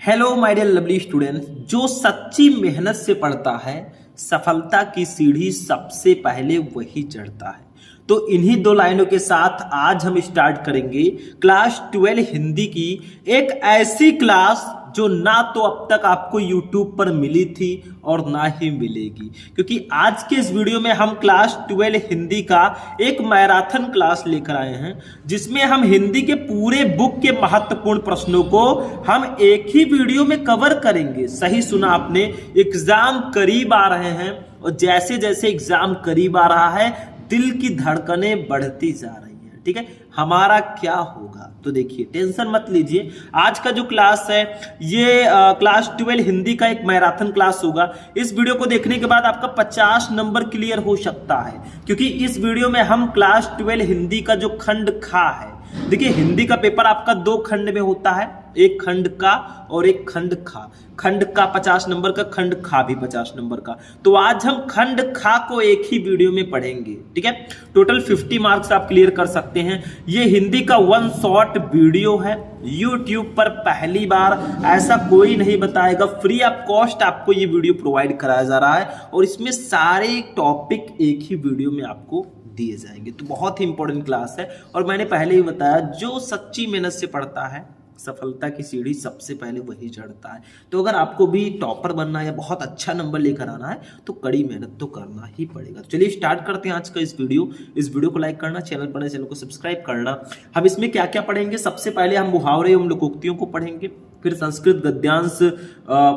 Hello my dear lovely students, जो सच्ची मेहनत से पढ़ता है सफलता की सीढ़ी सबसे पहले वही चढ़ता है। तो इन्हीं दो लाइनों के साथ आज हम स्टार्ट करेंगे क्लास 12 हिंदी की एक ऐसी क्लास जो ना तो अब तक आपको YouTube पर मिली थी और ना ही मिलेगी, क्योंकि आज के इस वीडियो में हम क्लास 12 हिंदी का एक मैराथन क्लास लेकर आए हैं, जिसमें हम हिंदी के पूरे बुक के महत्वपूर्ण प्रश्नों को हम एक ही वीडियो में कवर करेंगे। सही सुना आपने, एग्जाम करीब आ रहे हैं और जैसे जैसे एग्जाम करीब आ रहा है दिल की धड़कनें बढ़ती जा रही हैं। ठीक है, हमारा क्या होगा? तो देखिए, टेंशन मत लीजिए। आज का जो क्लास है ये क्लास 12 हिंदी का एक मैराथन क्लास होगा। इस वीडियो को देखने के बाद आपका 50 नंबर क्लियर हो सकता है, क्योंकि इस वीडियो में हम क्लास 12 हिंदी का जो खंड खा है, देखिए हिंदी का पेपर आपका दो खंड में होता है, एक खंड का और एक खंड खा। खंड का 50 नंबर का, खंड खा भी 50 नंबर का। तो आज हम खंड खा को एक ही वीडियो में पढ़ेंगे। ठीक है, टोटल 50 मार्क्स आप क्लियर कर सकते हैं। ये हिंदी का वन शॉट वीडियो है, YouTube पर पहली बार ऐसा कोई नहीं बताएगा। फ्री ऑफ कॉस्ट आपको ये वीडियो प्रोवाइड कराया जा रहा है और इसमें सारे टॉपिक एक ही वीडियो में आपको दिए जाएंगे। तो बहुत ही इंपॉर्टेंट क्लास है और मैंने पहले ही बताया, जो सच्ची मेहनत से पढ़ता है सफलता की सीढ़ी सबसे पहले वही चढ़ता है। तो अगर आपको भी टॉपर बनना है या बहुत अच्छा नंबर लेकर आना है तो कड़ी मेहनत तो करना ही पड़ेगा। चलिए स्टार्ट करते हैं आज का इस वीडियो को लाइक करना, चैनल पर चैनल को सब्सक्राइब करना। हम इसमें क्या क्या पढ़ेंगे? सबसे पहले हम मुहावरे एवं लोकोक्तियों को पढ़ेंगे, फिर संस्कृत गद्यांश,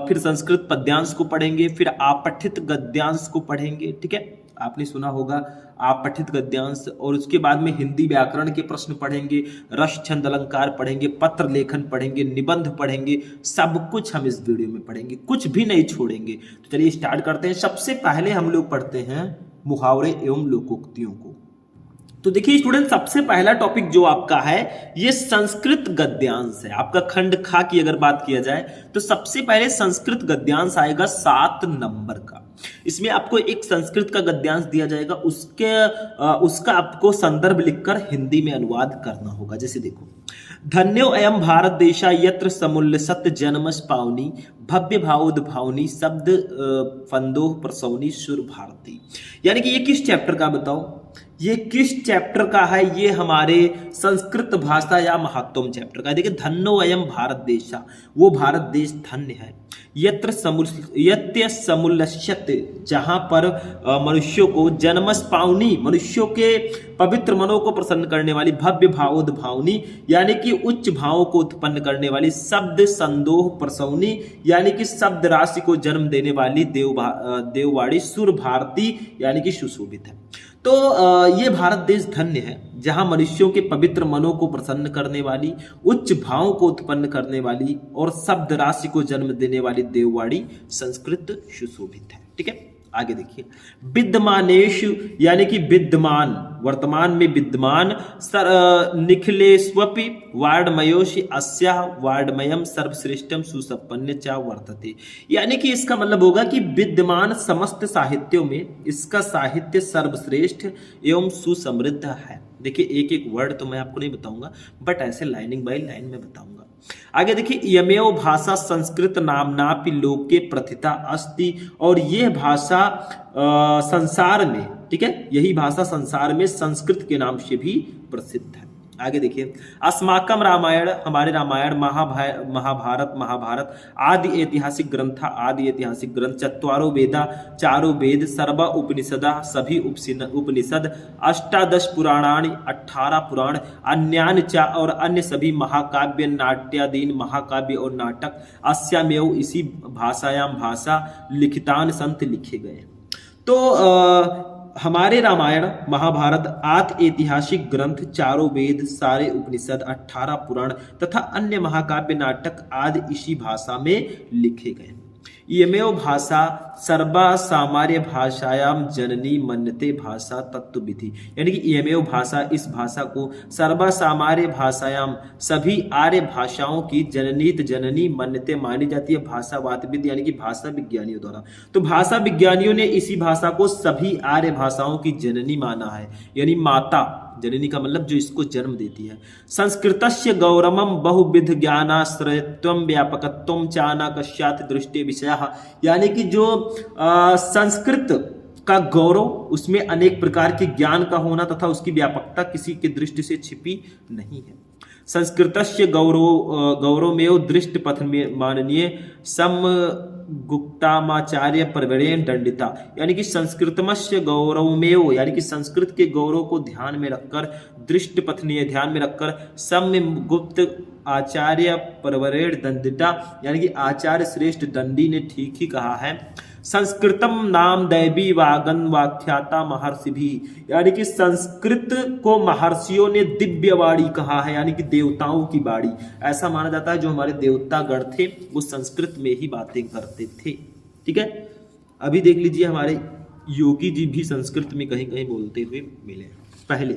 फिर संस्कृत पद्यांश को पढ़ेंगे, फिर आपठित गद्यांश को पढ़ेंगे। ठीक है, आपने सुना होगा आपठित गद्यांश। और उसके बाद में हिंदी व्याकरण के प्रश्न पढ़ेंगे, रस छंद अलंकार पढ़ेंगे, पत्र लेखन पढ़ेंगे, निबंध पढ़ेंगे। सब कुछ हम इस वीडियो में पढ़ेंगे, कुछ भी नहीं छोड़ेंगे। तो चलिए स्टार्ट करते हैं। सबसे पहले हम लोग पढ़ते हैं मुहावरे एवं लोकोक्तियों को। तो देखिए स्टूडेंट, सबसे पहला टॉपिक जो आपका है ये संस्कृत गद्यांश है। आपका खंड खा की अगर बात किया जाए तो सबसे पहले संस्कृत गद्यांश आएगा 7 नंबर का। इसमें आपको एक संस्कृत का गद्यांश दिया जाएगा, उसका आपको संदर्भ लिखकर हिंदी में अनुवाद करना होगा। जैसे देखो, धन्यो अयम भारत देशा यत्र समुल्य सत्य जन्मस पावनी भव्य भावोद भावनी शब्द फंदोह प्रसौनी सुर भारती। यानी कि ये किस चैप्टर का बताओ? ये किस चैप्टर का है? ये हमारे संस्कृत भाषा या महत्वम चैप्टर का है। देखिए, धन्यो अयम भारत देशा, वो भारत देश धन्य है। यत्र समुल्यस्यत, जहां पर मनुष्यों को, जन्मस पावनी, मनुष्यों के पवित्र मनों को प्रसन्न करने वाली, भव्य भावोद भावनी यानी कि उच्च भावों को उत्पन्न करने वाली, शब्द संदोह प्रसौनी यानी कि शब्द राशि को जन्म देने वाली, देववाड़ी, सुर भारती यानी कि सुशोभित है। तो ये भारत देश धन्य है जहां मनुष्यों के पवित्र मनों को प्रसन्न करने वाली, उच्च भावों को उत्पन्न करने वाली और शब्द राशि को जन्म देने वाली देववाड़ी संस्कृत सुशोभित है। ठीक है, आगे देखिए, विद्यमानेश यानी कि विद्यमान, वर्तमान में विद्यमान, निखिलेष्वपि वार्डमयोषि अस्याः वार्डमयम सर्वश्रेष्ठम सुसंपन्न च वर्तते। यानी कि इसका मतलब होगा कि विद्यमान समस्त साहित्यों में इसका साहित्य सर्वश्रेष्ठ एवं सुसमृद्ध है। देखिए, एक एक वर्ड तो मैं आपको नहीं बताऊंगा, बट ऐसे लाइनिंग बाय लाइन में बताऊंगा। आगे देखिए, यमेव भाषा संस्कृत नामनापि लोके प्रथिता अस्ति, और यह भाषा संसार में, ठीक है, यही भाषा संसार में संस्कृत के नाम से भी प्रसिद्ध है। आगे देखिए, अस्माकम रामायण, हमारे रामायण, महाभारत आदि ऐतिहासिक ग्रंथ, चत्वारो वेदा, चारों वेद, सर्वा उपनिषदा, सभी उपनिषद, 18 पुराणानि, 18 पुराण, अन्यान च, और अन्य सभी महाकाव्य, नाट्यादीन महाकाव्य और नाटक, अस्यामेव, इसी भाषायाम भाषा, लिखितान संत, लिखे गए। तो हमारे रामायण, महाभारत, आदि ऐतिहासिक ग्रंथ, चारों वेद, सारे उपनिषद, 18 पुराण तथा अन्य महाकाव्य, नाटक आदि इसी भाषा में लिखे गए। यमेव भाषा सर्वा सामान्य भाषायाम जननी मन्यते भाषा तत्व विधि। यानी कि यमेव भाषा, इस भाषा को, सर्वा सामान्य भाषायाम, सभी आर्य भाषाओं की, जननी मन्यते, मानी जाती है, भाषावादविद यानी कि भाषा विज्ञानियों द्वारा। तो भाषा विज्ञानियों ने इसी भाषा को सभी आर्य भाषाओं की जननी माना है, यानी माता। जननी का मतलब जो इसको जन्म देती है। संस्कृतस्य गौरवम बहुविध ज्ञानाश्रयत्वम व्यापकत्वम चाना कश्यात दृष्टि विषय, यानी कि जो संस्कृत का गौरव, उसमें अनेक प्रकार के ज्ञान का होना तथा उसकी व्यापकता किसी की दृष्टि से छिपी नहीं है। संस्कृतस्य गौरवमेव दृष्ट पथ में माननीय सम गुप्तामाचार्य प्रवरेण दंडिता, यानी कि संस्कृतमस्य गौरवमेव, यानी कि संस्कृत के गौरव को ध्यान में रखकर, दृष्ट पथनीय ध्यान में रखकर, सम गुप्त आचार्य प्रवरेण दंडिता, यानी कि आचार्य श्रेष्ठ दंडी ने ठीक ही कहा है। संस्कृतम नाम दैवी वागन वाख्याता महर्षि भी, यानी कि संस्कृत को महर्षियों ने दिव्य वाणी कहा है, यानी कि देवताओं की वाणी। ऐसा माना जाता है जो हमारे देवतागण थे वो संस्कृत में ही बातें करते थे। ठीक है, अभी देख लीजिए हमारे योगी जी भी संस्कृत में कहीं कहीं बोलते हुए मिले पहले।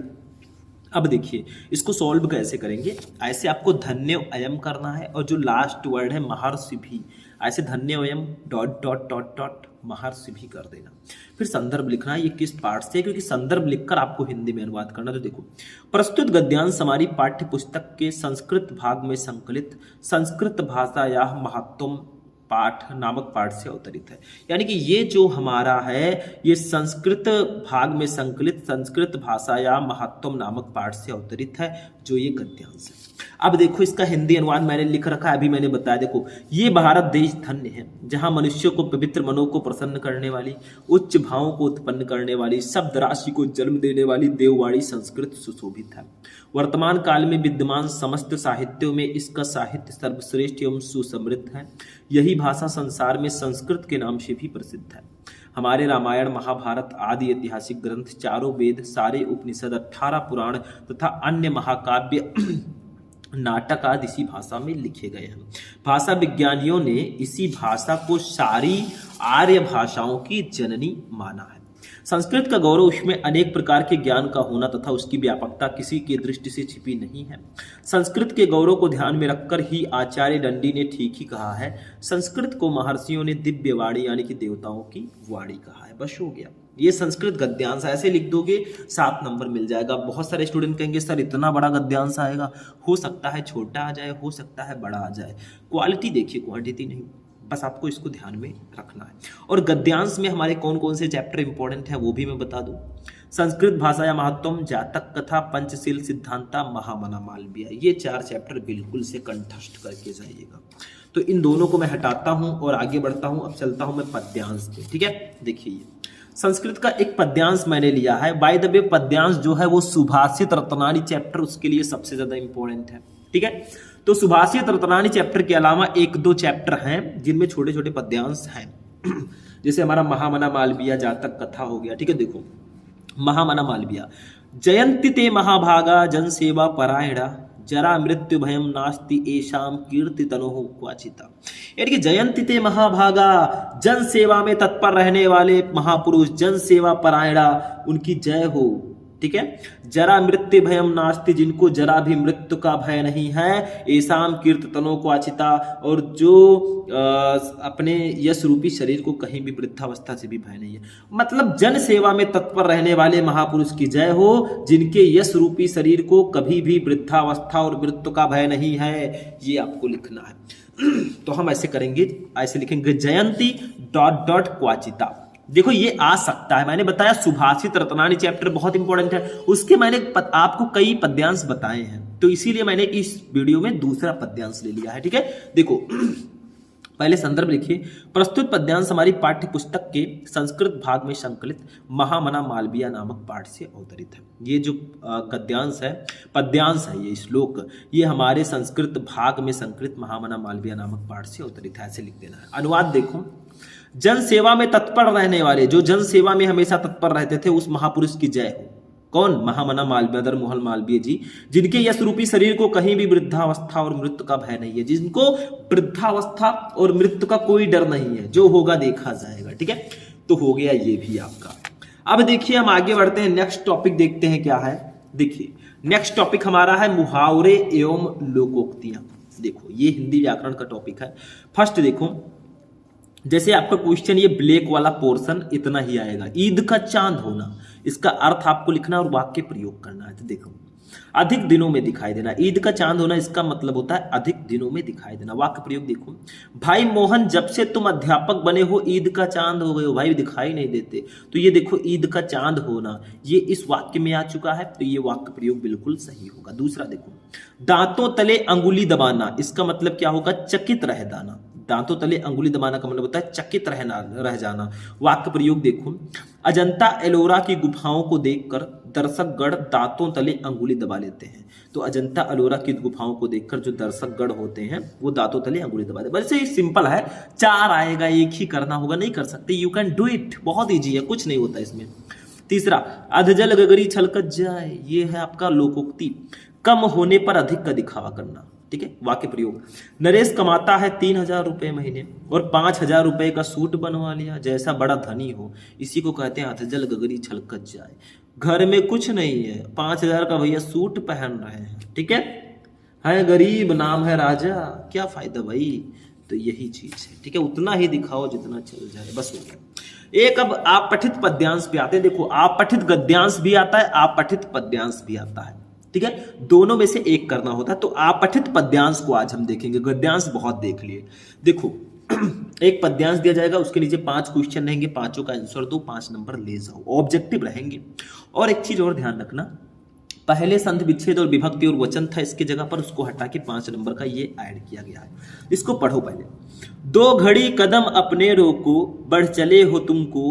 अब देखिए इसको सॉल्व कैसे करेंगे। ऐसे आपको धन्य अयम करना है और जो लास्ट वर्ड है महर्षि भी, ऐसे धन्य अयम डॉट डॉट डॉट डॉट महर्षि भी कर देना। फिर संदर्भ लिखना है, ये किस पाठ से, क्योंकि संदर्भ लिखकर आपको हिंदी में अनुवाद करना। तो देखो, प्रस्तुत गद्यांश हमारी पाठ्य पुस्तक के संस्कृत भाग में संकलित संस्कृत भाषा या महत्वम पाठ नामक पाठ से अवतरित है, यानी कि ये जो हमारा है ये संस्कृत भाग में संकलित संस्कृत भाषा या महत्वम नामक पाठ से अवतरित है, जो ये गद्यांश है। अब देखो इसका हिंदी अनुवाद मैंने लिख रखा है, अभी मैंने बताया। देखो, ये भारत देश धन्य है जहां मनुष्य को पवित्र मनों को प्रसन्न करने वाली, उच्च भावों को उत्पन्न करने वाली, शब्द राशि को जन्म देने वाली देववाणी संस्कृत सुशोभित है। वर्तमान काल में विद्यमान समस्त साहित्यों में इसका साहित्य सर्वश्रेष्ठ एवं सुसमृद्ध है। यही भाषा संसार में संस्कृत के नाम से भी प्रसिद्ध है। हमारे रामायण, महाभारत आदि ऐतिहासिक ग्रंथ, चारों वेद, सारे उपनिषद, 18 पुराण तथा अन्य महाकाव्य नाटक आदि इसी भाषा में लिखे गए हैं। भाषा विज्ञानियों ने इसी भाषा को सारी आर्य भाषाओं की जननी माना है। संस्कृत का गौरव उसमें अनेक प्रकार के ज्ञान का होना तथा उसकी व्यापकता किसी की दृष्टि से छिपी नहीं है। संस्कृत के गौरव को ध्यान में रखकर ही आचार्य दंडी ने ठीक ही कहा है। संस्कृत को महर्षियों ने दिव्य वाणी यानी कि देवताओं की वाणी कहा है। बस हो गया, ये संस्कृत गद्यांश। ऐसे लिख दोगे 7 नंबर मिल जाएगा। बहुत सारे स्टूडेंट कहेंगे सर इतना बड़ा गद्यांश आएगा, हो सकता है छोटा आ जाए, हो सकता है बड़ा आ जाए। क्वालिटी देखिए, क्वांटिटी नहीं। बस आपको इसको ध्यान में रखना है। और गद्यांश में हमारे कौन कौन से चैप्टर इंपॉर्टेंट हैं वो भी मैं बता दूं। संस्कृत भाषा या महत्वम, जातक कथा, पंचशील सिद्धांता, महामना मालविया, ये 4 चैप्टर बिल्कुल से कंठस्थ करके जाइएगा। तो इन दोनों को मैं हटाता हूं और आगे बढ़ता हूं। अब चलता हूं मैं पद्यांश पे। ठीक है, देखिए संस्कृत का एक पद्यांश मैंने लिया है। बाय द वे पद्यांश जो है वो सुभाषित रत्नानी चैप्टर उसके लिए सबसे ज्यादा इंपॉर्टेंट है। ठीक है, तो सुभाषित रत्नानी चैप्टर के अलावा 1-2 चैप्टर हैं जिनमें छोटे छोटे पद्यांश हैं। जैसे हमारा महामना मालविया, जातक कथा हो गया। ठीक है, देखो महामना मालविया, जयंती ते महाभागा जन सेवा परायणा, जरा मृत्यु भयम नास्ति एशाम कीर्ति तनोह क्वाचिता, यानी कि जयंती ते महाभागा, जन सेवा में तत्पर रहने वाले महापुरुष, जन सेवा परायणा, उनकी जय हो। ठीक है, जरा मृत्यु भयम नास्ति, जिनको जरा भी मृत्यु का भय नहीं है, ऐसाम कीर्तनों को आचिता, और जो अपने यश रूपी शरीर को कहीं भी वृद्धावस्था से भी भय नहीं है। मतलब जन सेवा में तत्पर रहने वाले महापुरुष की जय हो, जिनके यश रूपी शरीर को कभी भी वृद्धावस्था और मृत्यु का भय नहीं है, ये आपको लिखना है। तो हम ऐसे करेंगे, ऐसे लिखेंगे जयंती डॉट डॉट क्वाचिता। देखो ये आ सकता है, मैंने बताया सुभाषित रत्नानी चैप्टर बहुत इंपॉर्टेंट है, उसके मैंने आपको कई पद्यांश बताए हैं, तो इसीलिए मैंने इस वीडियो में दूसरा पद्यांश ले लिया है। ठीक है, देखो पहले संदर्भ लिखिए। प्रस्तुत पद्यांश हमारी पाठ्य पुस्तक के संस्कृत भाग में संकलित महामना मालविया नामक पाठ से अवतरित है। ये जो गद्यांश है, पद्यांश है, ये श्लोक, ये हमारे संस्कृत भाग में संकलित महामना मालविया नामक पाठ से अवतरित है। ऐसे लिख देना है। अनुवाद देखो, जन सेवा में तत्पर रहने वाले, जो जन सेवा में हमेशा तत्पर रहते थे, उस महापुरुष की जय हो। कौन? महामना मालविया, मदन मोहन मालवीय जी, जिनके यश रूपी शरीर को कहीं भी वृद्धावस्था और मृत्यु का भय नहीं है, जिनको वृद्धावस्था और मृत्यु का कोई डर नहीं है, जो होगा देखा जाएगा। ठीक है, तो हो गया ये भी आपका। अब देखिए हम आगे बढ़ते हैं, नेक्स्ट टॉपिक देखते हैं क्या है। देखिए नेक्स्ट टॉपिक हमारा है मुहावरे एवं लोकोक्तियां। देखो ये हिंदी व्याकरण का टॉपिक है। फर्स्ट देखो, जैसे आपका क्वेश्चन ये ब्लैक वाला पोर्शन इतना ही आएगा, ईद का चांद होना, इसका अर्थ आपको लिखना और वाक्य प्रयोग करना है। तो देखो अधिक दिनों में दिखाई देना, ईद का चांद होना इसका मतलब होता है अधिक दिनों में दिखाई देना। वाक्य प्रयोग देखो, भाई मोहन जब से तुम अध्यापक बने हो ईद का चांद हो गए हो, भाई दिखाई नहीं देते। तो ये देखो ईद का चांद होना ये इस वाक्य में आ चुका है, तो ये वाक्य प्रयोग बिल्कुल सही होगा। दूसरा देखो, दांतों तले अंगुली दबाना, इसका मतलब क्या होगा, चकित रह जाना। दांतों तले अंगुली दबाना का मतलब होता है चकित रह जाना। वाक्य प्रयोग देखो, अजंता एलोरा की गुफाओं को देखकर दर्शकगण दांतों तले अंगुली दबा लेते हैं। तो अजंता एलोरा की गुफाओं को देखकर जो दर्शकगण होते हैं वो दांतों तले अंगुली दबा देते हैं। वैसे सिंपल है, 4 आएगा, एक ही करना होगा, नहीं कर सकते, यू कैन डू इट, बहुत ईजी है, कुछ नहीं होता इसमें। तीसरा, अधजल गगरी छलकत जाए, ये है आपका लोकोक्ति, कम होने पर अधिक का दिखावा करना। ठीक है, वाक्य प्रयोग, नरेश कमाता है 3,000 रुपए महीने और 5,000 रुपए का सूट बनवा लिया, जैसा बड़ा धनी हो, इसी को कहते हैं अधजल गगरी छलकत जाए। घर में कुछ नहीं है, 5,000 का भैया सूट पहन रहे हैं, ठीक है गरीब, नाम है राजा, क्या फायदा भाई। तो यही चीज है, ठीक है, उतना ही दिखाओ जितना चल जाए, बस हो गया। एक अब आप पठित पद्यांश भी आते हैं, देखो आप पठित गद्यांश भी आता है, आप पठित पद्यांश भी आता है, ठीक है, दोनों में से एक करना होता है। तो आप पठित पद्यांश को आज हम देखेंगे, गद्यांश बहुत देख लिए। देखो एक पद्यांश दिया जाएगा, उसके नीचे 5 क्वेश्चन रहेंगे, 5 का आंसर दो, 5 नंबर ले जाओ, ऑब्जेक्टिव रहेंगे। और एक चीज और ध्यान रखना, पहले संधि विच्छेद और विभक्ति और वचन था, इसके जगह पर उसको हटा के 5 नंबर का ये ऐड किया गया है। इसको पढ़ो पहले। 2 घड़ी कदम अपने रोको, बढ़ चले हो तुमको,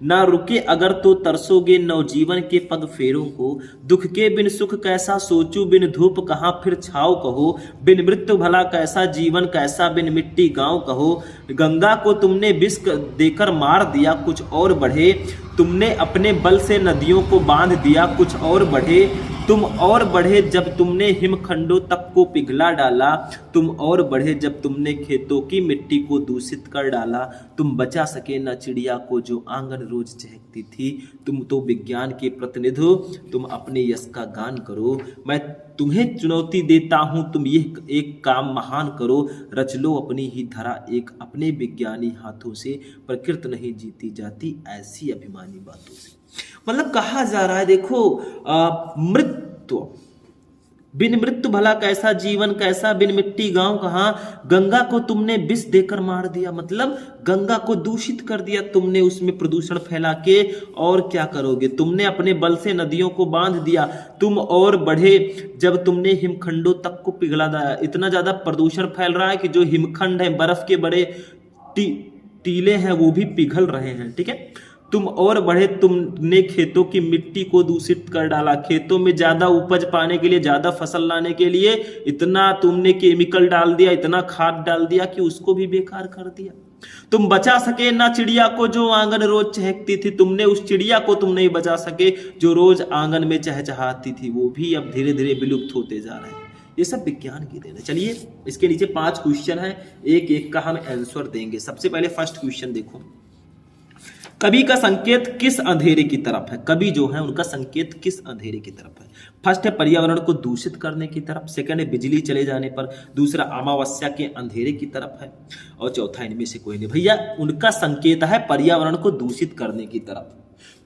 ना रुके अगर तो तरसोगे नवजीवन के पग फेरों को, दुख के बिन सुख कैसा सोचू, बिन धूप कहाँ फिर छाव कहो, बिन मृत्यु भला कैसा जीवन, कैसा बिन मिट्टी गांव कहो, गंगा को तुमने विष देकर मार दिया कुछ और बढ़े, तुमने अपने बल से नदियों को बांध दिया कुछ और बढ़े, तुम और बढ़े जब तुमने हिमखंडों तक को पिघला डाला, तुम और बढ़े जब तुमने खेतों की मिट्टी को दूषित कर डाला, तुम बचा सके न चिड़िया को जो आंगन रोज चहकती थी, तुम तो विज्ञान के प्रतिनिधि हो, तुम अपने यश का गान करो, मैं तुम्हें चुनौती देता हूं, तुम ये एक काम महान करो, रच लो अपनी ही धरा एक अपने विज्ञानी हाथों से, प्रकृति नहीं जीती जाती ऐसी अभिमानी बातों से। मतलब कहा जा रहा है, देखो मृत्यु, बिन मृत्यु भला कैसा जीवन, कैसा बिन मिट्टी गांव कहाँ, गंगा को तुमने विष देकर मार दिया, मतलब गंगा को दूषित कर दिया तुमने, उसमें प्रदूषण फैला के, और क्या करोगे, तुमने अपने बल से नदियों को बांध दिया, तुम और बढ़े जब तुमने हिमखंडों तक को पिघला दिया। इतना ज्यादा प्रदूषण फैल रहा है कि जो हिमखंड है, बर्फ के बड़े टीले हैं, वो भी पिघल रहे हैं, ठीक है। तुम और बढ़े, तुमने खेतों की मिट्टी को दूषित कर डाला, खेतों में ज्यादा उपज पाने के लिए, ज्यादा फसल लाने के लिए इतना तुमने केमिकल डाल दिया, इतना खाद डाल दिया कि उसको भी बेकार कर दिया। तुम बचा सके ना चिड़िया को जो आंगन रोज चहकती थी, तुमने उस चिड़िया को तुम नहीं बचा सके जो रोज आंगन में चहचहाती थी, वो भी अब धीरे धीरे विलुप्त होते जा रहे हैं। ये सब विज्ञान की देन है। चलिए इसके नीचे 5 क्वेश्चन है, एक एक का हम आंसर देंगे। सबसे पहले फर्स्ट क्वेश्चन देखो, कवि का संकेत किस अंधेरे की तरफ है, कवि जो है उनका संकेत किस अंधेरे की तरफ है। फर्स्ट है पर्यावरण को दूषित करने की तरफ, सेकंड है बिजली चले जाने पर, दूसरा अमावस्या के अंधेरे की तरफ है, और चौथा इनमें से कोई नहीं। भैया उनका संकेत है पर्यावरण को दूषित करने की तरफ।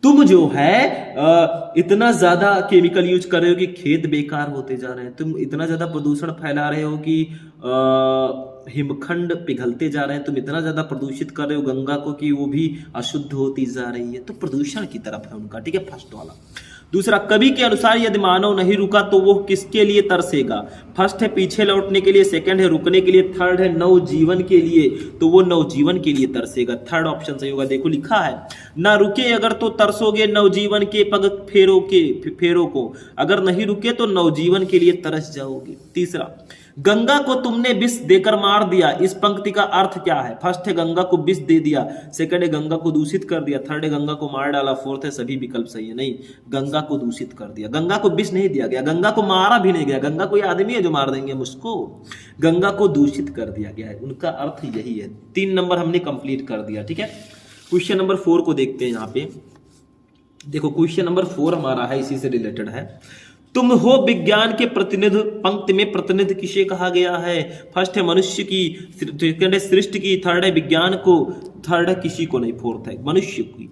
तुम जो है इतना ज्यादा केमिकल यूज कर रहे हो कि खेत बेकार होते जा रहे हैं, तुम इतना ज्यादा प्रदूषण फैला रहे हो कि हिमखंड पिघलते जा रहे हैं, तुम इतना ज्यादा प्रदूषित कर रहे हो गंगा को कि वो भी अशुद्ध होती जा रही है, तो प्रदूषण की तरफ है उनका, ठीक है, फर्स्ट वाला। दूसरा, कवि के अनुसार यदि मानव नहीं रुका तो वो किसके लिए तरसेगा। फर्स्ट है पीछे लौटने के लिए, सेकंड है रुकने के लिए, थर्ड है नवजीवन के लिए, तो वो नवजीवन के लिए तरसेगा। थर्ड ऑप्शन सही होगा। देखो लिखा है, ना रुके अगर तो तरसोगे नवजीवन के पग फेरों को, अगर नहीं रुके तो नवजीवन के लिए तरस जाओगे। तीसरा, गंगा को तुमने विष देकर मार दिया, इस पंक्ति का अर्थ क्या है। फर्स्ट है गंगा को विष दे दिया, सेकंड है गंगा को दूषित कर दिया, थर्ड है गंगा को मार डाला, फोर्थ है सभी विकल्प सही है। नहीं, गंगा को दूषित कर दिया, गंगा को विष नहीं दिया गया, गंगा को मारा भी नहीं गया, गंगा कोई आदमी है जो मार देंगे हम उसको, गंगा को दूषित कर दिया गया है, उनका अर्थ यही है। 3 नंबर हमने कंप्लीट कर दिया, ठीक है। क्वेश्चन नंबर 4 को देखते हैं। यहाँ पे देखो क्वेश्चन नंबर 4 हमारा है, इसी से रिलेटेड है। तुम हो विज्ञान के प्रतिनिधि, पंक्ति में प्रतिनिधि किसे कहा गया है। फर्स्ट है मनुष्य की, सेकंड है सृष्टि की, थर्ड है विज्ञान को, थर्ड है किसी को नहीं, फोर्थ है मनुष्य की।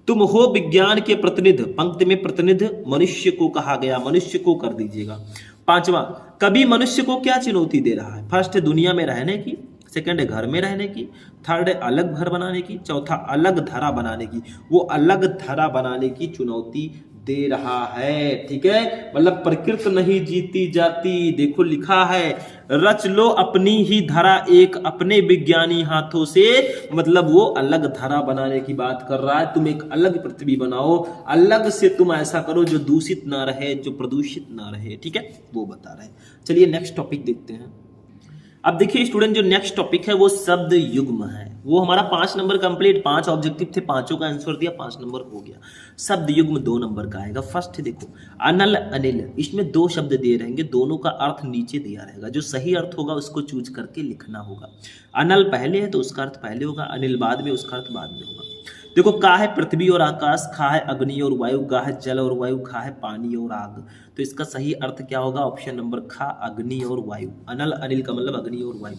तुम हो विज्ञान के प्रतिनिधि, पंक्ति में प्रतिनिधि मनुष्य को कहा गया, मनुष्य को कर दीजिएगा। पांचवा, कभी मनुष्य को क्या चुनौती दे रहा है? फर्स्ट है दुनिया में रहने की, सेकंड है घर में रहने की, थर्ड है अलग घर बनाने की, चौथा अलग धरा बनाने की। वो अलग धरा बनाने की चुनौती दे रहा है, ठीक है। मतलब प्रकृति नहीं जीती जाती, देखो लिखा है रच लो अपनी ही धरा एक अपने विज्ञानी हाथों से, मतलब वो अलग धरा बनाने की बात कर रहा है। तुम एक अलग पृथ्वी बनाओ, अलग से तुम ऐसा करो जो दूषित ना रहे, जो प्रदूषित ना रहे, ठीक है, वो बता रहे हैं। चलिए नेक्स्ट टॉपिक देखते हैं। अब देखिए स्टूडेंट, जो नेक्स्ट टॉपिक है वो शब्द युग्म है। वो हमारा 5 नंबर कंप्लीट, 5 ऑब्जेक्टिव थे, 5 का आंसर दिया, 5 नंबर हो गया। शब्द युग्म 2 नंबर का आएगा। फर्स्ट है देखो अनल अनिल, इसमें 2 शब्द दिए रहेंगे, दोनों का अर्थ नीचे दिया रहेगा, जो सही अर्थ होगा उसको चूज करके लिखना होगा। अनल पहले है तो उसका अर्थ पहले होगा, अनिल बाद में, उसका अर्थ बाद में होगा। देखो का है पृथ्वी और आकाश, खा है अग्नि और वायु, गा है जल और वायु, खा है पानी और आग। तो इसका सही अर्थ क्या होगा? ऑप्शन नंबर खा, अग्नि और वायु। अनल अनिल का मतलब अग्नि और वायु।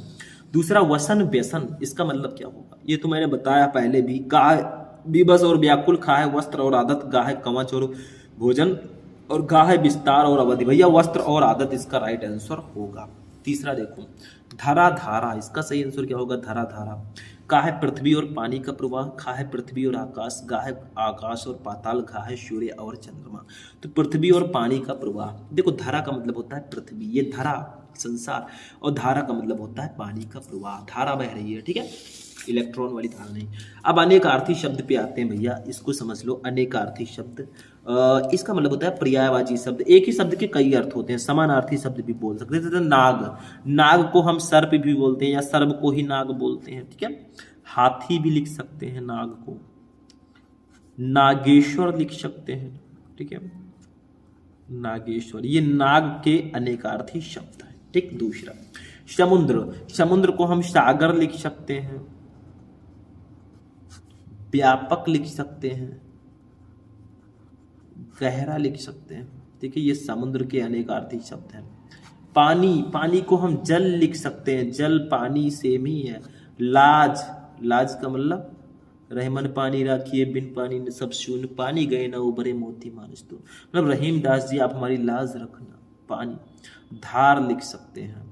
दूसरा वसन व्यसन, इसका मतलब क्या होगा? ये तो मैंने बताया पहले भी। का है विवश और व्याकुल, खा है वस्त्र और आदत, गा है कवच और भोजन, और गा है विस्तार और अवधि। भैया वस्त्र और आदत इसका राइट आंसर होगा। तीसरा देखो धरा धारा, इसका सही आंसर क्या होगा? धरा धारा। का है पृथ्वी और पानी का प्रवाह, खा है पृथ्वी और आकाश, गा है आकाश और पाताल, घा है सूर्य और चंद्रमा। तो पृथ्वी और पानी का प्रवाह। देखो धरा का मतलब होता है पृथ्वी, ये धरा संसार, और धारा का मतलब होता है पानी का प्रवाह, धारा बह रही है, ठीक है, इलेक्ट्रॉन वाली धारा नहीं। अब अनेकार्थी शब्द पे आते हैं भैया, इसको समझ लो। अनेकार्थी शब्द इसका मतलब होता है पर्यायवाची शब्द। एक ही शब्द के कई अर्थ होते हैं, समानार्थी शब्द भी बोल सकते हैं। जैसे नाग, नाग को हम सर्प भी बोलते हैं, या सर्प को ही नाग बोलते हैं, ठीक है। हाथी भी लिख सकते हैं नाग को, नागेश्वर लिख सकते हैं, ठीक है, नागेश्वर, ये नाग के अनेकार्थी शब्द है, ठीक। दूसरा समुद्र, समुद्र को हम सागर लिख सकते हैं, व्यापक लिख सकते हैं, गहरा लिख सकते हैं, देखिए ये समुद्र के अनेकार्थी शब्द हैं। पानी, पानी को हम जल लिख सकते हैं, जल पानी सेम ही है। लाज, लाज का मतलब रहमन पानी राखिए बिन पानी न सब शून्य, पानी गए ना उबरे मोती मानस तो, मतलब रहीम दास जी आप हमारी लाज रखना। पानी। धार लिख सकते हैं,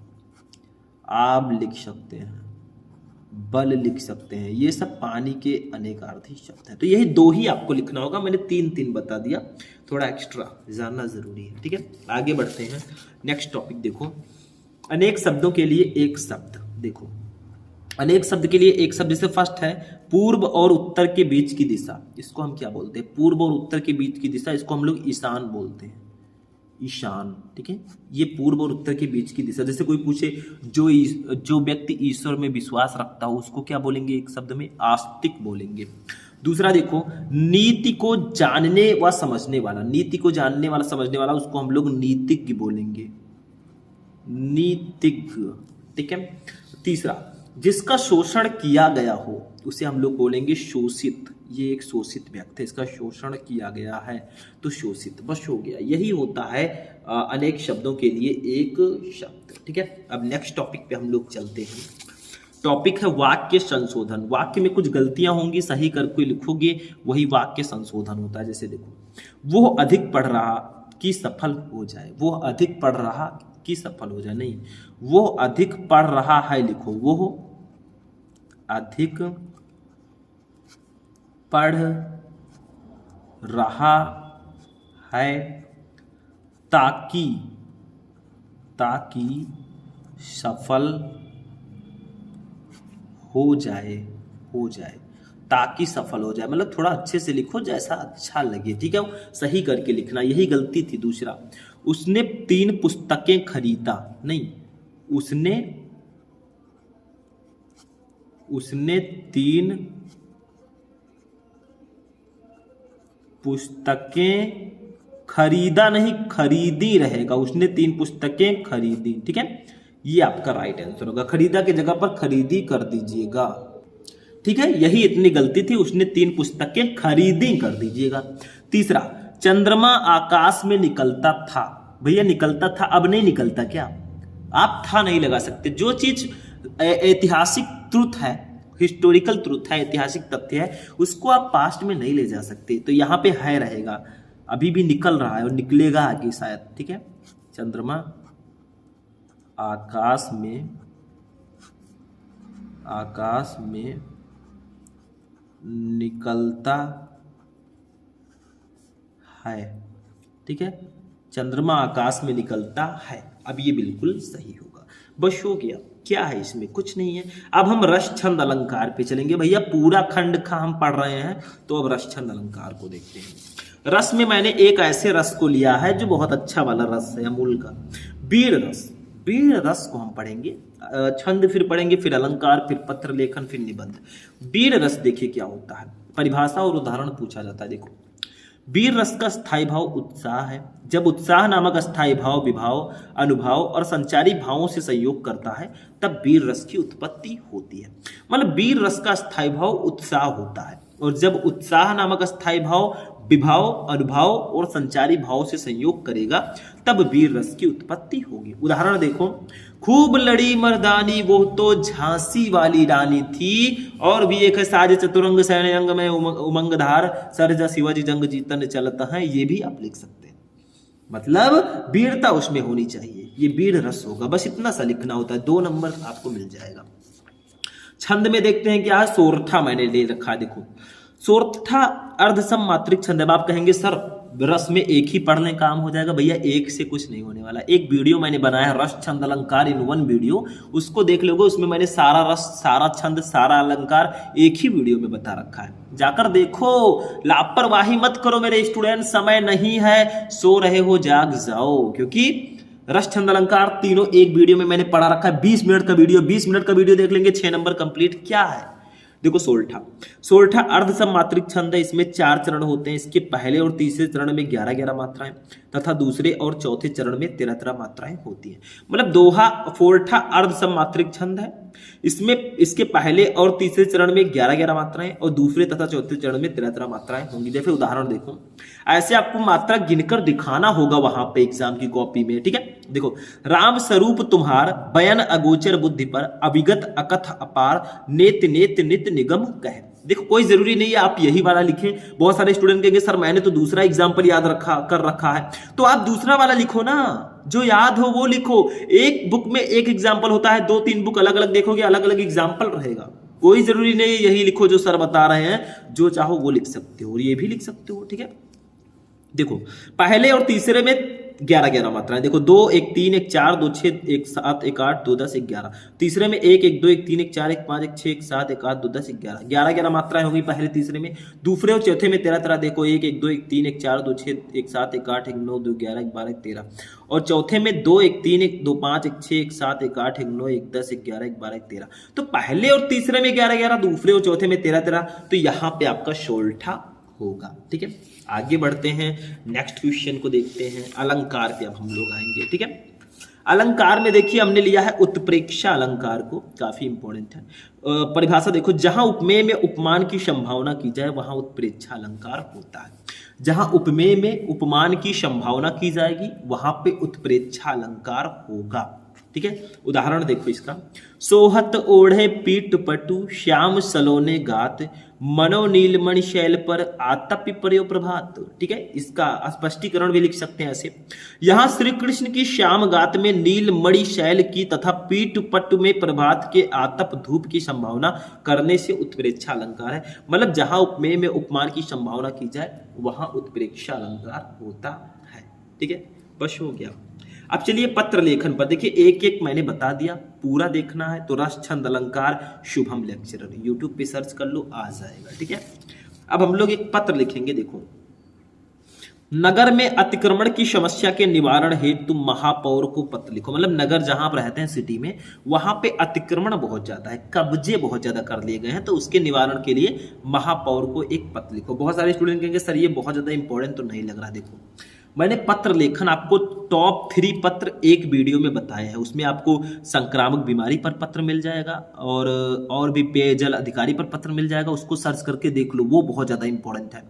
आब लिख सकते हैं, बल लिख सकते हैं, ये सब पानी के अनेकार्थी शब्द हैं। तो यही 2 ही आपको लिखना होगा, मैंने 3 बता दिया, थोड़ा एक्स्ट्रा जानना जरूरी है, ठीक है। आगे बढ़ते हैं। नेक्स्ट टॉपिक देखो, अनेक शब्दों के लिए एक शब्द। देखो अनेक शब्द के लिए एक शब्द, जैसे फर्स्ट है पूर्व और उत्तर के बीच की दिशा, इसको हम क्या बोलते हैं? पूर्व और उत्तर के बीच की दिशा, इसको हम लोग ईशान बोलते हैं, ईशान, ठीक है। ये पूर्व और उत्तर के बीच की दिशा। जैसे कोई पूछे जो व्यक्ति ईश्वर में विश्वास रखता हो उसको क्या बोलेंगे? एक शब्द में आस्तिक बोलेंगे। दूसरा देखो नीति को जानने व समझने वाला, नीति को जानने वाला समझने वाला, उसको हम लोग नीतिज्ञ बोलेंगे, नीतिज्ञ, ठीक है। तीसरा जिसका शोषण किया गया हो उसे हम लोग बोलेंगे शोषित, ये एक शोषित व्यक्ति है, इसका शोषण किया गया है तो शोषित, बस हो गया। यही होता है अनेक शब्दों के लिए एक शब्द, ठीक है। अब नेक्स्ट टॉपिक पे हम लोग चलते हैं। टॉपिक है वाक्य संशोधन। वाक्य में कुछ गलतियां होंगी, सही करके लिखोगे, वही वाक्य संशोधन होता है। जैसे देखो वो अधिक पढ़ रहा कि सफल हो जाए, वो अधिक पढ़ रहा कि सफल हो जाए, नहीं, वो अधिक पढ़ रहा है लिखो, वो अधिक पढ़ रहा है ताकि सफल हो जाए, ताकि सफल हो जाए, मतलब थोड़ा अच्छे से लिखो, जैसा अच्छा लगे, ठीक है, सही करके लिखना, यही गलती थी। दूसरा उसने 3 पुस्तकें खरीदा, नहीं, उसने 3 पुस्तकें खरीदा, नहीं खरीदी रहेगा, उसने 3 पुस्तकें खरीदी, ठीक है, ये आपका राइट आंसर होगा। खरीदा की जगह पर खरीदी कर दीजिएगा, ठीक है, यही इतनी गलती थी, उसने 3 पुस्तकें खरीदी कर दीजिएगा। तीसरा चंद्रमा आकाश में निकलता था, भैया निकलता था, अब नहीं निकलता क्या? आप था नहीं लगा सकते, जो चीज ऐतिहासिक ट्रुथ है हिस्टोरिकल ट्रुथ है, ऐतिहासिक तथ्य है, उसको आप पास्ट में नहीं ले जा सकते। तो यहाँ पे है रहेगा, अभी भी निकल रहा है और निकलेगा आगे शायद। ठीक है, चंद्रमा आकाश में निकलता है। ठीक है, चंद्रमा आकाश में निकलता है। अब ये बिल्कुल सही होगा, बस हो गया। क्या है इसमें, कुछ नहीं है। अब हम रस छंद अलंकार पे चलेंगे। भैया पूरा खंड का हम पढ़ रहे हैं, तो अब रस छंद अलंकार को देखते हैं। रस में मैंने एक ऐसे रस को लिया है जो बहुत अच्छा वाला रस है, अमूल का, बीड़ रस। बीड़ रस को हम पढ़ेंगे, छंद फिर पढ़ेंगे, फिर अलंकार, फिर पत्र लेखन, फिर निबंध। बीड़ रस देखिए क्या होता है, परिभाषा और उदाहरण पूछा जाता है। देखो, बीर रस का स्थायी भाव उत्साह है। जब उत्साह नामक स्थायी भाव विभाव, अनुभव और संचारी भावों से संयोग करता है, तब बीर रस की उत्पत्ति होती है। मतलब बीर रस का स्थायी भाव उत्साह होता है, और जब उत्साह नामक स्थायी भाव विभाव, अनुभव और संचारी भाव से संयोग करेगा, तब बीर रस की उत्पत्ति होगी। उदाहरण देखो, खूब लड़ी मर्दानी वो तो झांसी वाली रानी थी। और भी एक है, साज चतुरंग सैन्य अंग में उमंगधार, सरजा शिवाजी जंग जीतन चलता है। ये भी आप लिख सकते हैं, मतलब वीरता उसमें होनी चाहिए, ये वीर रस होगा। बस इतना सा लिखना होता है, 2 नंबर आपको मिल जाएगा। छंद में देखते हैं क्या है, सोरठा मैंने ले रखा है। देखो, सोरठा अर्धसम मात्रिक छंद है। आप कहेंगे सर रस में एक ही पढ़ने काम हो जाएगा। भैया एक से कुछ नहीं होने वाला। एक वीडियो मैंने बनाया है, रस छंद अलंकार इन 1 वीडियो, उसको देख लोगे। उसमें मैंने सारा रस, सारा छंद, सारा अलंकार एक ही वीडियो में बता रखा है, जाकर देखो। लापरवाही मत करो मेरे स्टूडेंट, समय नहीं है, सो रहे हो जाग जाओ, क्योंकि रस छंद अलंकार तीनों एक वीडियो में मैंने पढ़ा रखा है। 20 मिनट का वीडियो, 20 मिनट का वीडियो देख लेंगे, 6 नंबर कंप्लीट। क्या है, देखो सोरठा अर्धसम मात्रिक छंद है। इसमें 4 चरण होते हैं। इसके पहले और तीसरे चरण में 11-11 मात्राएं तथा दूसरे और चौथे चरण में 13-13 मात्राएं होती हैं। मतलब दोहा फोरठा अर्धसम मात्रिक छंद है। इसमें इसके पहले और तीसरे चरण में 11-11 मात्राएं और दूसरे तथा चौथे चरण में 13-13 मात्राएं होंगी। जैसे उदाहरण देखो, ऐसे आपको मात्रा गिनकर दिखाना होगा वहां पे एग्जाम की कॉपी में। ठीक है, देखो, राम स्वरूप तुम्हार बयन अगोचर बुद्धि पर, अविगत अकथ अपार, नेत नेत नित निगम कहे। देखो, कोई जरूरी नहीं है आप यही वाला लिखें। बहुत सारे स्टूडेंट कहेंगे सर मैंने तो दूसरा एग्जाम्पल याद कर रखा है, तो आप दूसरा वाला लिखो ना, जो याद हो वो लिखो। एक बुक में एक एग्जाम्पल होता है, 2-3 बुक अलग अलग देखोगे, अलग अलग एग्जाम्पल रहेगा। कोई जरूरी नहीं यही लिखो जो सर बता रहे हैं, जो चाहो वो लिख सकते हो और ये भी लिख सकते हो। ठीक है, देखो, पहले और तीसरे में 11-11 मात्राएं। देखो, 2 1 3 1 4 2 6 1 7 1 8 2 10 1 11। तीसरे में 1 1 2 1 3 1 4 1 5 1 6 1 7 1 8 2 10 1 11। 11-11 मात्राएं होगी पहले तीसरे में। दूसरे और चौथे में 13-13। देखो, 1 1 2 1 3 1 4 2 6 1 7 1 8 1 9 2 11 1 12 1 13। और चौथे में 2 1 3 1 2 5 1 6 1 7 1 8 1 9 1 10 1 11 1 12 1 13। तो पहले और तीसरे में 11-11, दूसरे और चौथे में 13-13। तो यहाँ पे आपका सोरठा होगा। ठीक है, आगे बढ़ते हैं, नेक्स्ट क्वेश्चन को देखते हैं। अलंकार पे अब हम लोग आएंगे। ठीक है, अलंकार में देखिए हमने लिया है उत्प्रेक्षा अलंकार को, काफी इंपॉर्टेंट है। परिभाषा देखो, जहां उपमेय में उपमान की संभावना की जाए वहां उत्प्रेक्षा अलंकार होता है। जहां उपमेय में उपमान की संभावना की जाएगी वहां पे उत्प्रेक्षा अलंकार होगा। ठीक है, उदाहरण देखो इसका, सोहत ओढ़े पीट पटु, श्याम सलोने गात, मनो नीलमणि शैल पर आतपि पर्यो प्रभात। ठीक है, इसका स्पष्टीकरण भी लिख सकते हैं ऐसे, यहां श्री कृष्ण की श्याम गात में नीलमणि शैल की तथा पीट पट में प्रभात के आतप धूप की संभावना करने से उत्प्रेक्षा अलंकार है। मतलब जहां उपमेय में उपमान की संभावना की जाए वहां उत्प्रेक्षा अलंकार होता है। ठीक है, बस हो गया। अब चलिए पत्र लेखन पर देखिए, एक एक मैंने बता दिया, पूरा देखना है तो रस छंद अलंकार शुभम लेक्चरर यूट्यूब पे सर्च कर लो, आ जाएगा। ठीक है, अब हम लोग एक पत्र लिखेंगे। देखो, नगर में अतिक्रमण की समस्या के निवारण हेतु महापौर को पत्र लिखो। मतलब नगर जहां आप रहते हैं सिटी में, वहां पे अतिक्रमण बहुत ज्यादा है, कब्जे बहुत ज्यादा कर लिए गए हैं, तो उसके निवारण के लिए महापौर को एक पत्र लिखो। बहुत सारे स्टूडेंट कहेंगे सर ये बहुत ज्यादा इंपॉर्टेंट तो नहीं लग रहा। देखो, मैंने पत्र लेखन आपको टॉप 3 पत्र एक वीडियो में बताए हैं। उसमें आपको संक्रामक बीमारी पर पत्र मिल जाएगा और भी पेयजल अधिकारी पर पत्र मिल जाएगा, उसको सर्च करके देख लो, वो बहुत ज़्यादा इंपॉर्टेंट है।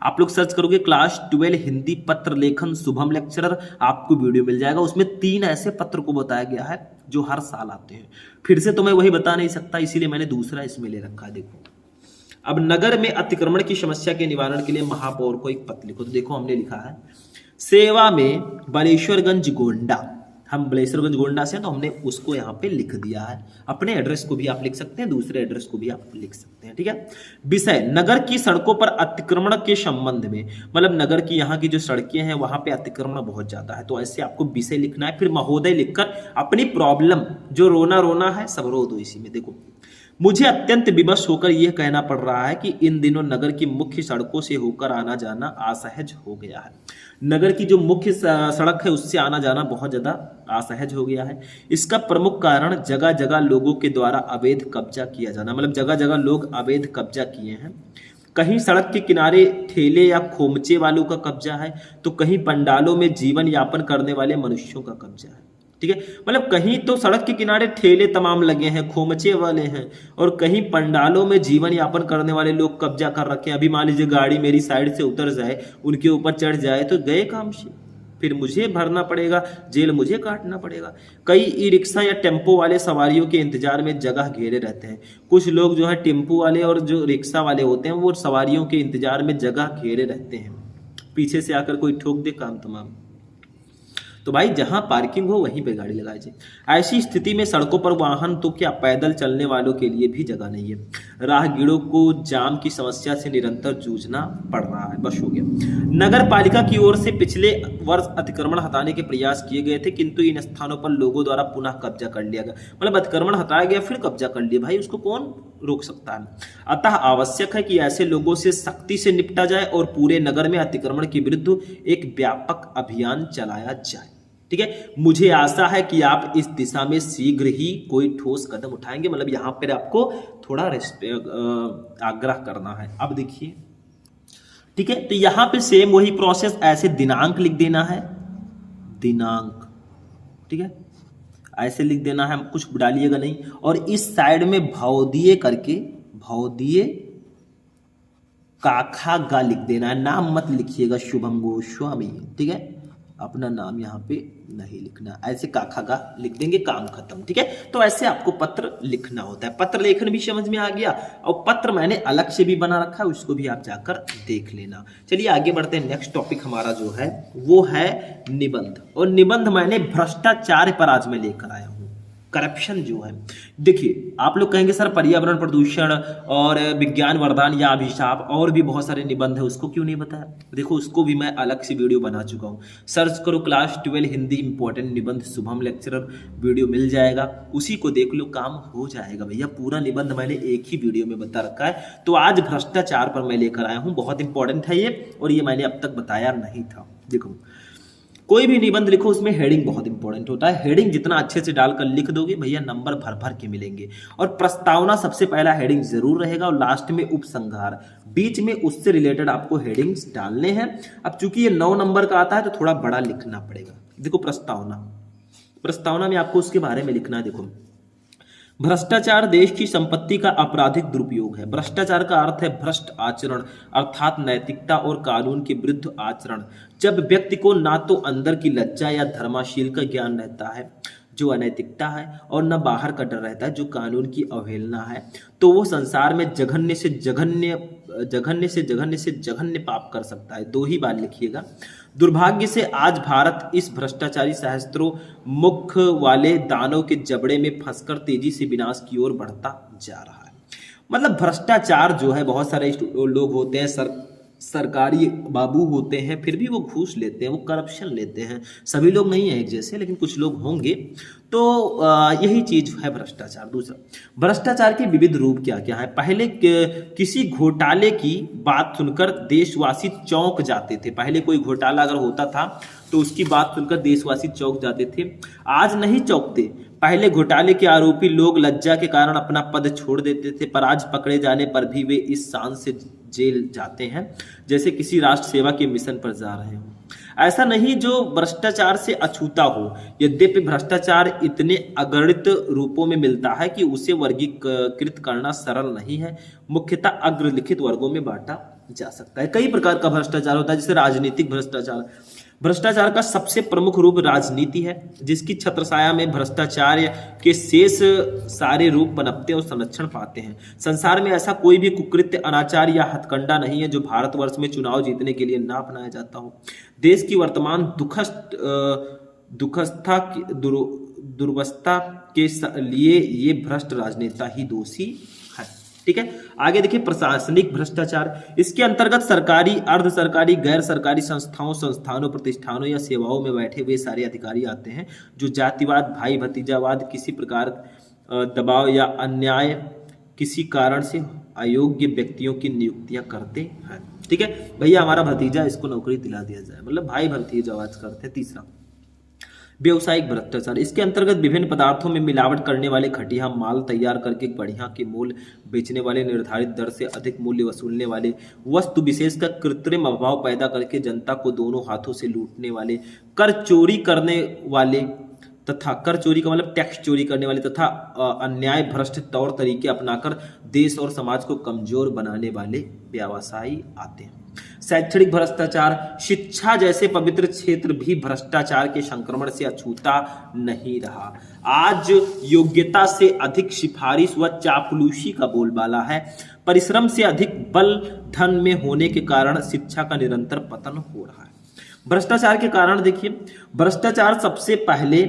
आप लोग सर्च करोगे क्लास 12 हिंदी पत्र लेखन शुभम लेक्चरर, आपको वीडियो मिल जाएगा। उसमें 3 ऐसे पत्र को बताया गया है जो हर साल आते हैं। फिर से तो मैं वही बता नहीं सकता, इसीलिए मैंने दूसरा इसमें ले रखा है। देखो, अब नगर में अतिक्रमण की समस्या के निवारण के लिए महापौर को एक पत्र लिखो। तो देखो हमने लिखा है सेवा में बलेश्वरगंज गोंडा, हम बलेश्वरगंज गोंडा से, तो हमने उसको यहाँ पे लिख दिया है। अपने एड्रेस को भी आप लिख सकते हैं, दूसरे एड्रेस को भी आप लिख सकते हैं, ठीक है। विषय नगर की सड़कों पर अतिक्रमण के संबंध में, मतलब नगर की यहाँ की जो सड़कें हैं वहां पे अतिक्रमण बहुत ज्यादा है, तो ऐसे आपको विषय लिखना है। फिर महोदय लिखकर अपनी प्रॉब्लम जो रोना है सब रो दो इसी में। देखो, मुझे अत्यंत विवश होकर यह कहना पड़ रहा है कि इन दिनों नगर की मुख्य सड़कों से होकर आना जाना असहज हो गया है। नगर की जो मुख्य सड़क है उससे आना जाना बहुत ज्यादा असहज हो गया है। इसका प्रमुख कारण जगह जगह लोगों के द्वारा अवैध कब्जा किया जाना, मतलब जगह जगह लोग अवैध कब्जा किए हैं। कहीं सड़क के किनारे ठेले या खोमचे वालों का कब्जा है, तो कहीं पंडालों में जीवन यापन करने वाले मनुष्यों का कब्जा है, ठीक है। मतलब कहीं तो सड़क के किनारे ठेले तमाम लगे हैं, खोमचे वाले हैं, और कहीं पंडालों में जीवन यापन करने वाले लोग कब्जा कर रखे हैं। अभी मान लीजिए गाड़ी मेरी साइड से उतर जाए, उनके ऊपर चढ़ जाए तो गए काम से, फिर मुझे भरना पड़ेगा, जेल मुझे काटना पड़ेगा। कई ई रिक्शा या टेम्पो वाले सवारियों के इंतजार में जगह घेरे रहते हैं। कुछ लोग जो है टेम्पो वाले और जो रिक्शा वाले होते हैं वो सवारियों के इंतजार में जगह घेरे रहते हैं, पीछे से आकर कोई ठोक दे काम तमाम। तो भाई जहां पार्किंग हो वहीं पे गाड़ी लगाई जाए। ऐसी स्थिति में सड़कों पर वाहन तो क्या पैदल चलने वालों के लिए भी जगह नहीं है। राहगीरों को जाम की समस्या से निरंतर जूझना पड़ रहा है। बस हो गया। नगर पालिका की ओर से पिछले वर्ष अतिक्रमण हटाने के प्रयास किए गए थे, किंतु इन स्थानों पर लोगों द्वारा पुनः कब्जा कर लिया गया। मतलब अतिक्रमण हटाया गया फिर कब्जा कर लिया, भाई उसको कौन रोक सकता है। अतः आवश्यक है कि ऐसे लोगों से सख्ती से निपटा जाए और पूरे नगर में अतिक्रमण के विरुद्ध एक व्यापक अभियान चलाया जाए, ठीक है। मुझे आशा है कि आप इस दिशा में शीघ्र ही कोई ठोस कदम उठाएंगे। मतलब यहां पर आपको थोड़ा आग्रह करना है। अब देखिए, ठीक है, तो यहां पे सेम वही प्रोसेस, ऐसे दिनांक लिख देना है, दिनांक, ठीक है, ऐसे लिख देना है, कुछ डालिएगा नहीं। और इस साइड में भौदिये करके, भौदिये काखा गा लिख देना है, नाम मत लिखिएगा शुभम गोस्वामी, ठीक है, अपना नाम यहाँ पे नहीं लिखना, ऐसे काखा गा लिख देंगे, काम खत्म, ठीक है। तो ऐसे आपको पत्र लिखना होता है। पत्र लेखन भी समझ में आ गया, और पत्र मैंने अलग से भी बना रखा है, उसको भी आप जाकर देख लेना। चलिए आगे बढ़ते हैं। नेक्स्ट टॉपिक हमारा जो है वो है निबंध, और निबंध मैंने भ्रष्टाचार पर आज मैं लेकर आया हूँ, करप्शन जो है। देखिए, आप लोग कहेंगे सर पर्यावरण प्रदूषण और विज्ञान वरदान या अभिशाप और भी बहुत सारे निबंध है, उसको क्यों नहीं बताया। देखो, उसको भी मैं अलग से वीडियो बना चुका हूँ। सर्च करो क्लास 12 हिंदी इंपॉर्टेंट निबंध शुभम लेक्चरर, वीडियो मिल जाएगा, उसी को देख लो, काम हो जाएगा भैया। पूरा निबंध मैंने एक ही वीडियो में बता रखा है। तो आज भ्रष्टाचार पर मैं लेकर आया हूँ, बहुत इंपॉर्टेंट है ये, और ये मैंने अब तक बताया नहीं था। देखो, कोई भी निबंध लिखो उसमें हेडिंग बहुत इंपॉर्टेंट होता है। हेडिंग जितना अच्छे से डालकर लिख दोगे भैया, नंबर भर भर के मिलेंगे। और प्रस्तावना सबसे पहला हेडिंग जरूर रहेगा, और लास्ट में उपसंहार, बीच में उससे रिलेटेड आपको हेडिंग्स डालने हैं। अब चूंकि ये 9 नंबर का आता है तो थोड़ा बड़ा लिखना पड़ेगा। देखो, प्रस्तावना में आपको उसके बारे में लिखना है। देखो, भ्रष्टाचार देश की संपत्ति का आपराधिक दुरुपयोग है। भ्रष्टाचार का अर्थ है भ्रष्ट आचरण, अर्थात नैतिकता और कानून के विरुद्ध आचरण। जब व्यक्ति को ना तो अंदर की लज्जा या धर्माशील का ज्ञान रहता है, जो अनैतिकता है, और न बाहर का डर रहता है, जो कानून की अवहेलना है, तो वो संसार में जघन्य से जघन्य पाप कर सकता है। 2 ही बार लिखिएगा। दुर्भाग्य से आज भारत इस भ्रष्टाचारी सहस्त्रों मुख वाले दानों के जबड़े में फंसकर तेजी से विनाश की ओर बढ़ता जा रहा है। मतलब भ्रष्टाचार जो है, बहुत सारे लोग होते हैं, सरकारी बाबू होते हैं, फिर भी वो घूस लेते हैं, वो करप्शन लेते हैं। सभी लोग नहीं है एक जैसे, लेकिन कुछ लोग होंगे। तो यही चीज है भ्रष्टाचार। दूसरा, भ्रष्टाचार के विविध रूप क्या क्या है। पहले किसी घोटाले की बात सुनकर देशवासी चौंक जाते थे। पहले कोई घोटाला अगर होता था तो उसकी बात सुनकर देशवासी चौंक जाते थे। आज नहीं चौंकते। पहले घोटाले के आरोपी लोग लज्जा के कारण अपना पद छोड़ देते थे, पर आज पकड़े जाने पर भी वे इस शान से जेल जाते हैं जैसे किसी राष्ट्र सेवा के मिशन पर जा रहे हों। ऐसा नहीं जो भ्रष्टाचार से अछूता हो। यद्यपि भ्रष्टाचार इतने अगणित रूपों में मिलता है कि उसे वर्गीकृत करना सरल नहीं है। मुख्यतः अग्रलिखित वर्गों में बांटा जा सकता है। कई प्रकार का भ्रष्टाचार होता है, जैसे राजनीतिक भ्रष्टाचार। भ्रष्टाचार का सबसे प्रमुख रूप राजनीति है, जिसकी छत्रछाया में भ्रष्टाचार के शेष सारे रूप पनपते और संरक्षण पाते हैं। संसार में ऐसा कोई भी कुकृत्य, अनाचार या हथकंडा नहीं है जो भारतवर्ष में चुनाव जीतने के लिए ना अपनाया जाता हो। देश की वर्तमान दुर्वस्था के लिए ये भ्रष्ट राजनेता ही दोषी है। ठीक है, आगे देखिए प्रशासनिक भ्रष्टाचार। इसके अंतर्गत सरकारी, अर्ध सरकारी, गैर सरकारी संस्थानों, प्रतिष्ठानों या सेवाओं में बैठे हुए सारे अधिकारी आते हैं जो जातिवाद, भाई भतीजावाद, किसी प्रकार दबाव या अन्याय किसी कारण से अयोग्य व्यक्तियों की नियुक्तियां करते हैं। ठीक है, भैया हमारा भतीजा, इसको नौकरी दिला दिया जाए, मतलब भाई भतीजावाद करते हैं। तीसरा व्यवसायिक भ्रष्टाचार। इसके अंतर्गत विभिन्न पदार्थों में मिलावट करने वाले, घटिया माल तैयार करके बढ़िया के मूल्य बेचने वाले, निर्धारित दर से अधिक मूल्य वसूलने वाले, वस्तु विशेष का कृत्रिम अभाव पैदा करके जनता को दोनों हाथों से लूटने वाले, कर चोरी करने वाले तथा कर चोरी का मतलब टैक्स चोरी करने वाले तथा अन्याय भ्रष्ट तौर तरीके अपनाकर देश और समाज को कमजोर बनाने वाले व्यवसायी आते हैं। शैक्षणिक भ्रष्टाचार। शिक्षा जैसे पवित्र क्षेत्र भी भ्रष्टाचार के संक्रमण से अछूता नहीं रहा। आज योग्यता से अधिक सिफारिश व चापलूसी का बोलबाला है। परिश्रम से अधिक बल धन में होने के कारण शिक्षा का निरंतर पतन हो रहा है। भ्रष्टाचार के कारण देखिए, भ्रष्टाचार सबसे पहले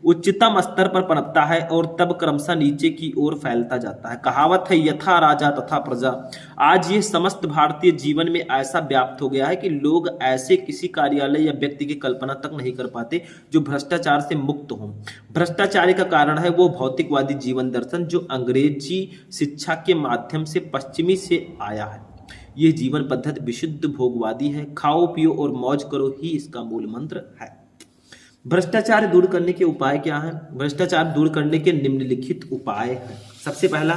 उच्चतम स्तर पर पनपता है और तब क्रमशः नीचे की ओर फैलता जाता है। कहावत है, यथा राजा तथा प्रजा। आज ये समस्त भारतीय जीवन में ऐसा व्याप्त हो गया है कि लोग ऐसे किसी कार्यालय या व्यक्ति की कल्पना तक नहीं कर पाते जो भ्रष्टाचार से मुक्त हो। भ्रष्टाचार का कारण है वो भौतिकवादी जीवन दर्शन जो अंग्रेजी शिक्षा के माध्यम से पश्चिमी से आया है। यह जीवन पद्धति विशुद्ध भोगवादी है। खाओ पियो और मौज करो ही इसका मूल मंत्र है। भ्रष्टाचार दूर करने के उपाय क्या हैं? भ्रष्टाचार दूर करने के निम्नलिखित उपाय हैं। सबसे पहला,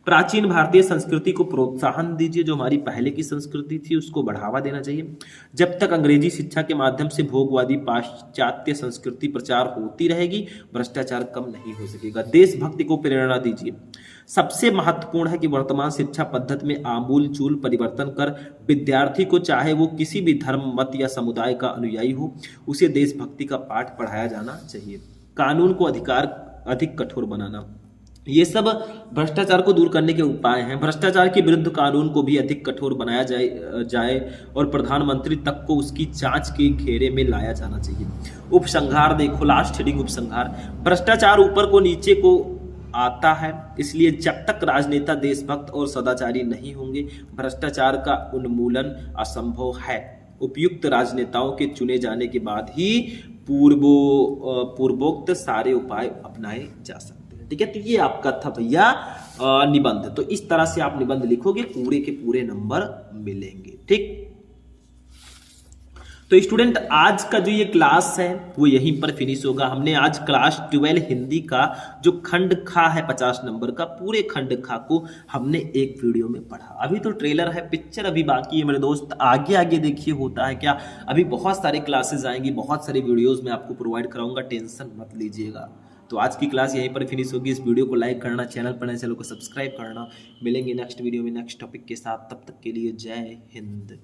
प्राचीन भारतीय संस्कृति को प्रोत्साहन दीजिए। जो हमारी पहले की संस्कृति थी उसको बढ़ावा देना चाहिए। जब तक अंग्रेजी शिक्षा के माध्यम से भोगवादी पाश्चात्य संस्कृति प्रचार होती रहेगी, भ्रष्टाचार कम नहीं हो सकेगा। देशभक्ति को प्रेरणा दीजिए। सबसे महत्वपूर्ण है कि वर्तमान शिक्षा पद्धति में आमूल चूल परिवर्तन कर विद्यार्थी को, चाहे वो किसी भी धर्म, मत या समुदाय का अनुयायी हो, उसे देशभक्ति का पाठ पढ़ाया जाना चाहिए। कानून को अधिक कठोर बनाना, ये सब भ्रष्टाचार को दूर करने के उपाय हैं। भ्रष्टाचार के विरुद्ध कानून को भी अधिक कठोर बनाया जाए और प्रधानमंत्री तक को उसकी जांच के घेरे में लाया जाना चाहिए। उपसंहार देखो, लास्ट हेडिंग उपसंहार। भ्रष्टाचार ऊपर को नीचे को आता है, इसलिए जब तक राजनेता देशभक्त और सदाचारी नहीं होंगे, भ्रष्टाचार का उन्मूलन असंभव है। उपयुक्त राजनेताओं के चुने जाने के बाद ही पूर्वोक्त सारे उपाय अपनाए जा सकते हैं। ठीक है, तो ये आपका था भैया निबंध। तो इस तरह से आप निबंध लिखोगे, पूरे के पूरे नंबर मिलेंगे। ठीक, तो स्टूडेंट आज का जो ये क्लास है वो यहीं पर फिनिश होगा। हमने आज क्लास 12 हिंदी का जो खंड खा है 50 नंबर का, पूरे खंड खा को हमने एक वीडियो में पढ़ा। अभी तो ट्रेलर है, पिक्चर अभी बाकी है मेरे दोस्त। आगे आगे देखिए होता है क्या। अभी बहुत सारे क्लासेस आएंगी, बहुत सारे वीडियोस मैं आपको प्रोवाइड कराऊंगा, टेंशन मत लीजिएगा। तो आज की क्लास यहीं पर फिनिश होगी। इस वीडियो को लाइक करना, चैनल पर नए चैनल को सब्सक्राइब करना। मिलेंगे नेक्स्ट वीडियो में नेक्स्ट टॉपिक के साथ, तब तक के लिए जय हिंद।